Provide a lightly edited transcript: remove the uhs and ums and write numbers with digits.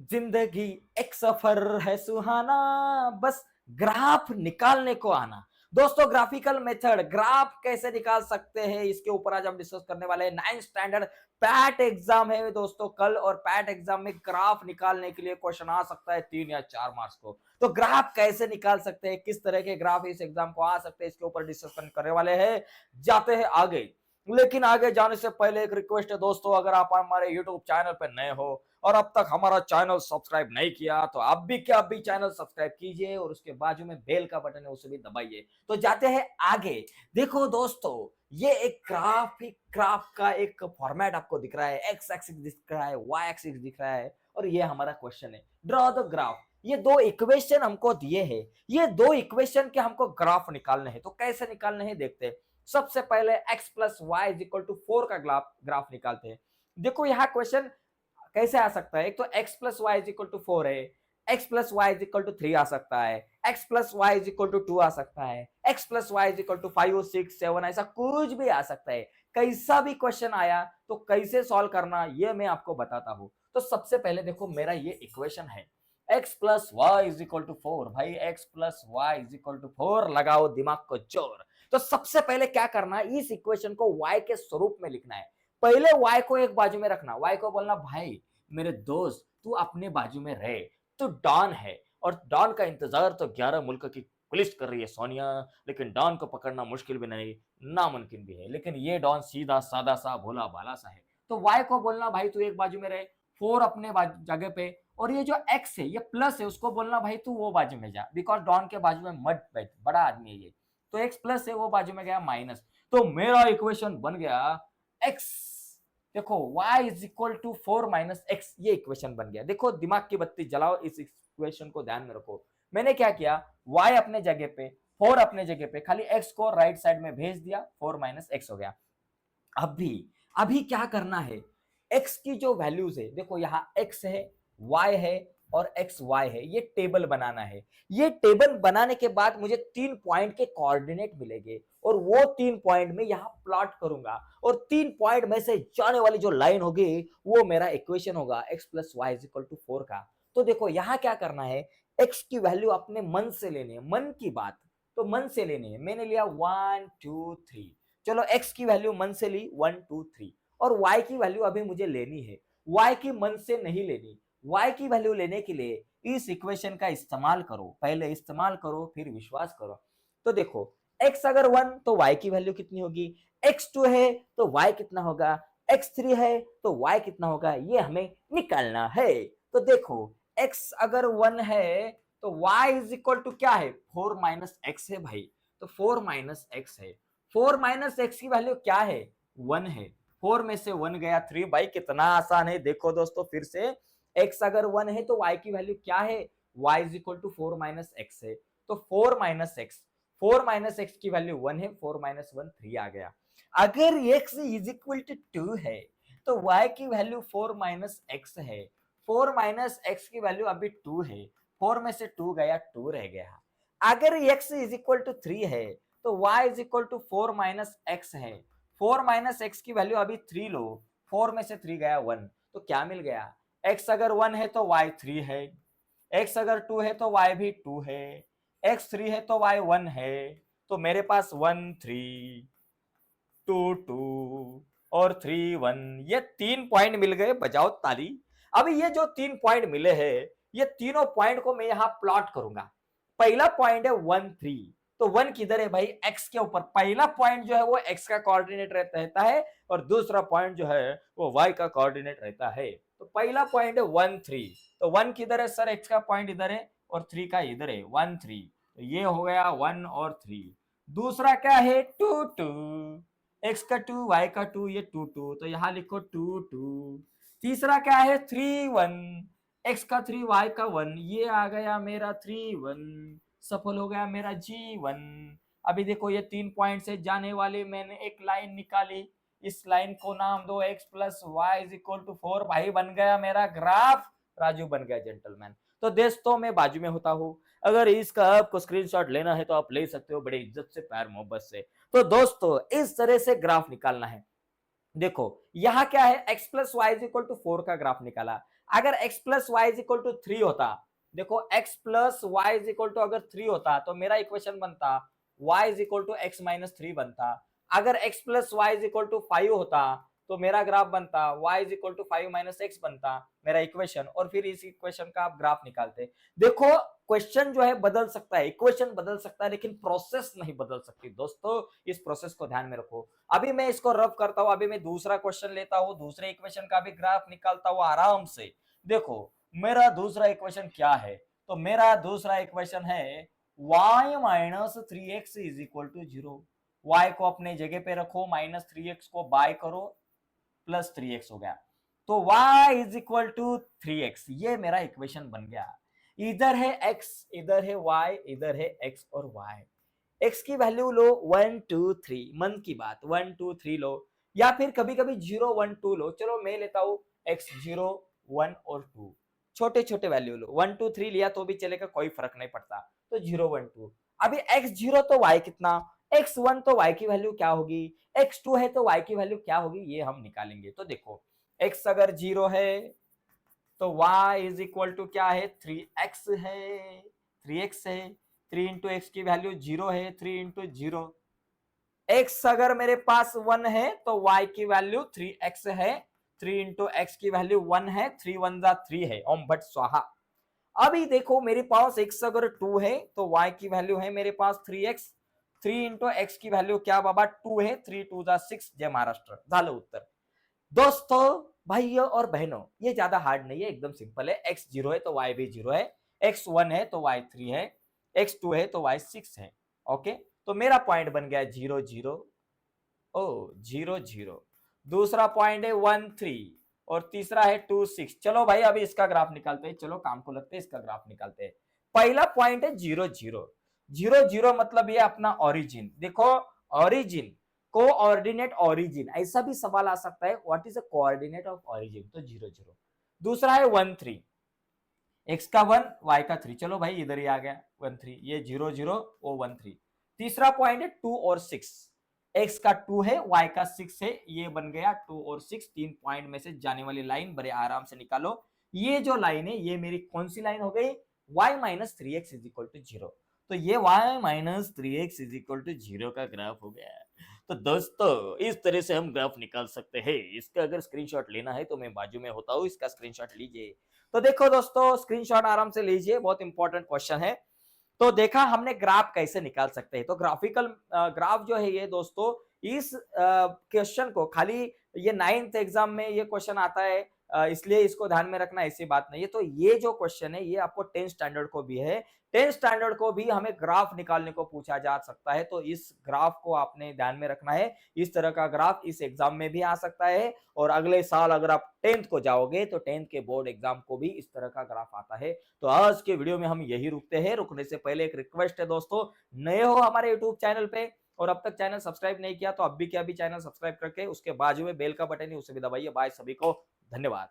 जिंदगी एक सफर है सुहाना, बस ग्राफ निकालने को आना। दोस्तों, ग्राफिकल मेथड ग्राफ कैसे निकाल सकते हैं, इसके ऊपर आज हम डिस्कस करने वाले हैं। 9th स्टैंडर्ड पैट एग्जाम है दोस्तों कल, और पैट एग्जाम में ग्राफ निकालने के लिए क्वेश्चन आ सकता है 3 या 4 मार्क्स को। तो ग्राफ कैसे निकाल सकते हैं, किस तरह के ग्राफ इस एग्जाम को आ सकते हैं, इसके ऊपर डिस्कशन करने वाले हैं। जाते हैं आगे, लेकिन आगे जाने से पहले एक रिक्वेस्ट है दोस्तों, अगर आप हमारे यूट्यूब चैनल पर नए हो और अब तक हमारा चैनल सब्सक्राइब नहीं किया तो आप भी क्या अभी चैनल सब्सक्राइब कीजिए और उसके बाजू में बेल का बटन है उसे भी दबाइए। तो जाते हैं आगे। देखो दोस्तों, ये एक ग्राफ का एक फॉर्मेट आपको दिख रहा है। एक्स एक्सिस दिख रहा है, वाई एक्सिस दिख रहा है, और ये हमारा क्वेश्चन है, ड्रॉ द ग्राफ। ये दो इक्वेशन हमको दिए हैं, ये दो इक्वेशन के हमको ग्राफ निकालने हैं। तो कैसे निकालने हैं देखते हैं। सबसे पहले x plus y is equal to 4 का ग्राफ निकालते हैं। देखो यहाँ क्वेश्चन कैसे आ सकता है, एक तो x plus y is equal to 4 है, x plus y is equal to 3 आ सकता है, x plus y is equal to 2 आ सकता है, x plus y is equal to 5 6 7, ऐसा कुछ भी आ सकता है। कैसा भी क्वेश्चन आया तो कैसे सॉल्व करना ये मैं आपको बताता हूं। तो सबसे पहले देखो, मेरा ये इक्वेशन है x plus y is equal to 4। भाई x plus y is equal to 4 लगाओ दिमाग को जोर। तो सबसे पहले क्या करना है, इस इक्वेशन को y के स्वरूप में लिखना है। पहले y को एक बाजू में रखना, y को बोलना भाई मेरे दोस्त तू अपने बाजू में रहे, तू डॉन है और डॉन का इंतजार तो 11 मुल्क की पुलिस कर रही है सोनिया, लेकिन डॉन को पकड़ना मुश्किल भी नहीं, नामुमकिन भी है, लेकिन ये डॉन सीधा सादा सा भोला भाला सा है। तो y को बोलना भाई तू एक बाजू में रहे, 4 अपने जगह पे, और ये जो x है ये प्लस है, उसको बोलना भाई तू वो बाजू में जा, बिकॉज डॉन के बाजू में मत बैठ, बड़ा आदमी है ये। तो x प्लस है, वो बाजू में गया माइनस। तो मेरा इक्वेशन बन गया x, देखो y is equal to 4 minus x, ये इक्वेशन बन गया। देखो दिमाग की बत्ती जलाओ, इस इक्वेशन को ध्यान में रखो। मैंने क्या किया, y अपने जगह पे, 4 अपने जगह पे, खाली x को राइट साइड में भेज दिया, 4 माइनस एक्स हो गया। अभी अभी क्या करना है, x की जो वैल्यूज है, देखो यहाँ x है, y है और एक्स वाई है, ये टेबल बनाना है। ये टेबल बनाने के बाद मुझे 3 पॉइंट के कोऑर्डिनेट मिलेंगे और वो 3 पॉइंट में यहां प्लॉट करूंगा, और 3 पॉइंट में से जाने वाली जो लाइन होगी वो मेरा इक्वेशन होगा x plus y is equal to 4 का। तो देखो यहाँ क्या करना है, x की वैल्यू अपने मन से लेनी है, मन की बात तो मन से लेनी है। मैंने लिया 1 2 3, चलो x की वैल्यू मन से ली 1 2 3, और y की वैल्यू अभी मुझे लेनी है, y की मन से नहीं लेनी। y की वैल्यू लेने के लिए इस इक्वेशन का इस्तेमाल करो, पहले इस्तेमाल करो फिर विश्वास करो। तो देखो x अगर 1 तो y की वैल्यू कितनी होगी, x2 है तो y कितना होगा, x3 है तो y कितना होगा, ये हमें निकालना है। तो देखो x अगर 1 है तो y इज इक्वल टू क्या है, 4 माइनस एक्स है भाई। तो 4 माइनस एक्स है, 4 माइनस एक्स की वैल्यू क्या है, 1 है। 4 में से 1 गया 3, भाई कितना आसान है। देखो दोस्तों फिर से, x अगर 1 है तो y की वैल्यू क्या है, y is equal to 4 minus x है। तो 4 माइनस एक्स, 4 माइनस एक्स की वैल्यू 1 है, 4 माइनस 1 3 आ गया। अगर x इज इक्वल टू 2 है तो y की वैल्यू 4 माइनस एक्स है, 4 माइनस एक्स की वैल्यू अभी 2 है, 4 में से 2 गया 2 रह गया। अगर x इज इक्वल टू 3 है तो y is equal to 4 minus x है, 4 माइनस एक्स की वैल्यू अभी 3 लो, 4 में से 3 गया 1, तो क्या मिल गया, x अगर 1 है तो y 3 है, x अगर 2 है तो y भी 2 है, x 3 है तो y 1 है। तो मेरे पास 1 3 2 2 और 3 1, ये 3 पॉइंट मिल गए, बजाओ ताली। अभी ये जो 3 पॉइंट मिले हैं, ये तीनों पॉइंट को मैं यहां प्लॉट करूंगा। पहला पॉइंट है 1 3, तो 1 किधर है भाई, x के ऊपर। पहला पॉइंट जो है वो x का कोऑर्डिनेट रहता है, और दूसरा पॉइंट जो है वो y का कोऑर्डिनेट रहता है। तो पहला पॉइंट है 1 3, तो 1 किधर है सर, x का पॉइंट इधर है और 3 का इधर है, 1 3, तो ये हो गया 1 और 3। दूसरा क्या है 2 2, x का 2 y का 2, ये 2 2, तो यहां लिखो 2 2। तीसरा क्या है 3 1, x का 3 y का 1, ये आ गया मेरा 3 1, सफल हो गया मेरा G1। अभी देखो ये 3 पॉइंट से जाने वाली मैंने एक लाइन निकाली, इस लाइन को नाम दो x plus y is equal to 4, भाई बन गया मेरा ग्राफ, राजू बन गया जेंटलमैन। तो दोस्तों मैं बाजू में होता हूँ, अगर इसका आपको स्क्रीनशॉट लेना है तो आप ले सकते हो बड़े इज्जत से, प्यार मोहब्बत से। तो दोस्तों इस तरह से ग्राफ निकालना है। देखो यहां क्या है, x plus y is equal to 4 का ग्राफ निकाला। अगर x plus y is equal to 3 होता, देखो x plus y is equal to अगर 3 होता तो मेरा इक्वेशन बनता y is equal to x minus 3 बनता। अगर x plus y is equal to 5 होता तो मेरा ग्राफ बनता y is equal to 5 minus x बनता मेरा इक्वेशन, और फिर इस इक्वेशन का आप ग्राफ निकालते। देखो क्वेश्चन जो है बदल सकता है, इक्वेशन बदल सकता है, लेकिन प्रोसेस नहीं बदल सकती दोस्तों, इस प्रोसेस को ध्यान में रखो। अभी मैं इसको रफ करता हूं, अभी मैं दूसरा क्वेश्चन लेता हूं, दूसरे इक्वेशन का भी ग्राफ निकालता हूं आराम से। देखो मेरा दूसरा इक्वेशन क्या है, तो मेरा दूसरा इक्वेशन है y minus 3x is equal to 0। y को अपने जगह पे रखो, माइनस 3x को बाय करो, प्लस 3x हो गया, तो y is equal to 3x, ये मेरा इक्वेशन बन गया। इधर है x, इधर है y, इधर है x और y। x की वैल्यू लो 1 2 3, मन की बात 1 2 3 लो, या फिर कभी कभी 0 1 2 लो। चलो मैं लेता हूं x 0 1 और 2, छोटे छोटे वैल्यू लो, 1 2 3 लिया तो भी चलेगा, कोई फर्क नहीं पड़ता। तो 0 1 2, अभी x 0 तो y कितना, x 1 तो y की वैल्यू क्या होगी, x 2 है तो y की वैल्यू क्या होगी, ये हम निकालेंगे। तो देखो x अगर 0 है तो y इज इक्वल टू क्या है, 3x है, 3x है, 3 इंटू एक्स की वैल्यू 0 है, 3 इंटू 0। x अगर मेरे पास 1 है तो y की वैल्यू 3x है, 3 इंटू एक्स की वैल्यू 1 है, 3 1 जा 3 है, ओम भट स्वाहा। अभी देखो मेरे पास x अगर 2 है तो y की वैल्यू है मेरे पास 3x, 3 इंटू एक्स की वैल्यू क्या बाबा 2 है, 3 2 जा 6, जय महाराष्ट्र। झालं उत्तर। दोस्तों भाइयों और बहनों, ये ज्यादा हार्ड नहीं है, एकदम सिंपल है। x 0 है तो y भी 0 है, x 1 है तो y 3 है, x 2 है तो y 6 है। ओके, तो मेरा पॉइंट बन गया 0 0, ओ 0 0। दूसरा पॉइंट है 1 3 और तीसरा है 2 6। चलो भाई अभी इसका ग्राफ निकालते हैं, चलो काम को लगते हैं, इसका ग्राफ निकालते हैं। पहला पॉइंट है 0 0, 0 0 मतलब ये अपना ओरिजिन। देखो ओरिजिन, कोऑर्डिनेट ओरिजिन, ऐसा भी सवाल आ सकता है, what is the coordinate of origin, तो 0 0। दूसरा है 1 3, x का 1 y का 3, चलो भाई इधर ही आ गया 1 3, ये 0 0 ओ 1 3। तीसरा पॉइंट है 2 और 6, x का 2 है y का 6 है, ये बन गया 2 और 6। 3 पॉइंट में से जाने वाली लाइन बड़े आराम से निकालो। ये जो लाइन है ये मेरी कौन सी लाइन हो गई, y minus 3x is equal to 0। तो ये y minus 3x is equal to 0 का ग्राफ हो गया। तो दोस्तों इस तरह से हम ग्राफ निकाल सकते हैं। इसका अगर स्क्रीनशॉट लेना है तो मैं बाजू में होता हूँ, इसका स्क्रीनशॉट लीजिए। तो देखो दोस्तों स्क्रीनशॉट आराम से लीजिए, बहुत इंपॉर्टेंट क्वेश्चन है। तो देखा हमने ग्राफ कैसे निकाल सकते हैं, तो ग्राफिकल ग्राफ जो है ये दोस्तों, इस क्वेश्चन को खाली ये 9th एग्जाम में ये क्वेश्चन आता है, इसलिए इसको ध्यान में रखना, ऐसी बात नहीं है। तो ये जो क्वेश्चन है ये आपको 10th स्टैंडर्ड को भी है, 10th स्टैंडर्ड को भी हमें ग्राफ निकालने को पूछा जा सकता है। तो इस ग्राफ को आपने ध्यान में रखना है, इस तरह का ग्राफ इस एग्जाम में भी आ सकता है, और अगले साल अगर आप 10th को जाओगे तो 10th के बोर्ड एग्जाम को भी इस तरह का ग्राफ आता है। तो आज के वीडियो में हम यही रुकते हैं। रुकने से पहले एक रिक्वेस्ट है दोस्तों, नए हो हमारे यूट्यूब चैनल पे और अब तक चैनल सब्सक्राइब नहीं किया तो अब भी क्या, भी चैनल सब्सक्राइब करके उसके बाजू में बेल का बटन है उसे भी दबाइए। बाय सभी को, धन्यवाद।